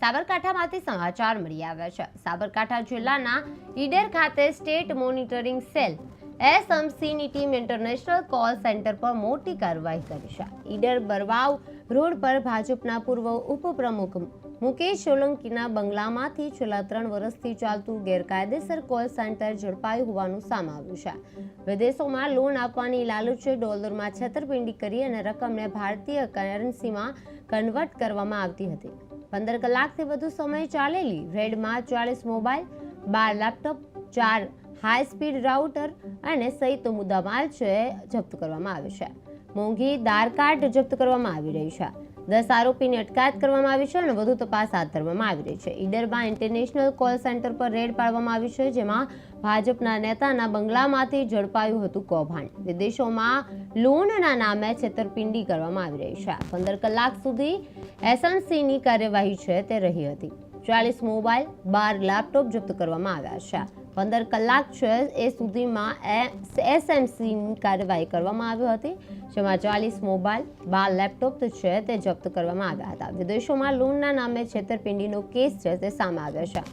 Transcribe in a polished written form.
સાબરકાંઠામાંથી સમાચાર મળી આવ્યા છે। સાબરકાંઠા જિલ્લાના ઈડર ખાતે સ્ટેટ મોનિટરિંગ સેલ એસએમસીની ટીમ ઇન્ટરનેશનલ કોલ સેન્ટર પર મોટી કાર્યવાહી કરી છે। ઈડર બરવાવ રોડ પર ભાજપના પૂર્વ ઉપપ્રમુખ મુકેશ સોલંકીના બંગલામાંથી છેલ્લા 3 વર્ષથી ચાલતું ગેરકાયદેસર કોલ સેન્ટર ઝડપાયું હોવાનું સામે આવ્યું છે। વિદેશોમાં લોન આપવાની લાલચે ડોલરમાં છેતરપિંડી કરી અને રકમને ભારતીય કરન્સીમાં કન્વર્ટ કરવામાં આવતી હતી। 15 કલાકથી વધુ સમય ચાલેલી રેડમાં 40 mobile, 12 laptop, 4 high speed router અને સહિત મુદ્દામાલ જપ્ત કરવામાં આવ્યો છે। મોંઘી દાર કાર્ડ જપ્ત કરવામાં આવી રહી છે। 10 આરોપીની અટકાયત કરવામાં આવી છે અને વધુ તપાસ હાથ ધરવામાં આવી રહી છે। ઈડરમાં ઇન્ટરનેશનલ કોલ સેન્ટર પર રેડ પાડવામાં આવી છે, જેમાં ભાજપના નેતાના બંગલામાંથી ઝડપાયું હતું કૌભાંડ। વિદેશોમાં લોનના નામે છેતરપિંડી કરવામાં આવી રહી છે। 15 કલાક સુધી એસએમસીની કાર્યવાહી છે તે રહી હતી। 40 મોબાઈલ, 12 લેપટોપ જપ્ત કરવામાં આવ્યા છે। 15 કલાક છે એ સુધીમાં એસએમસીની કાર્યવાહી કરવામાં આવી હતી, જેમાં 40 મોબાઈલ, 12 લેપટોપ છે તે જપ્ત કરવામાં આવ્યા હતા। વિદેશોમાં લોનના નામે છેતરપિંડીનો કેસ છે તે સામે આવ્યો છે।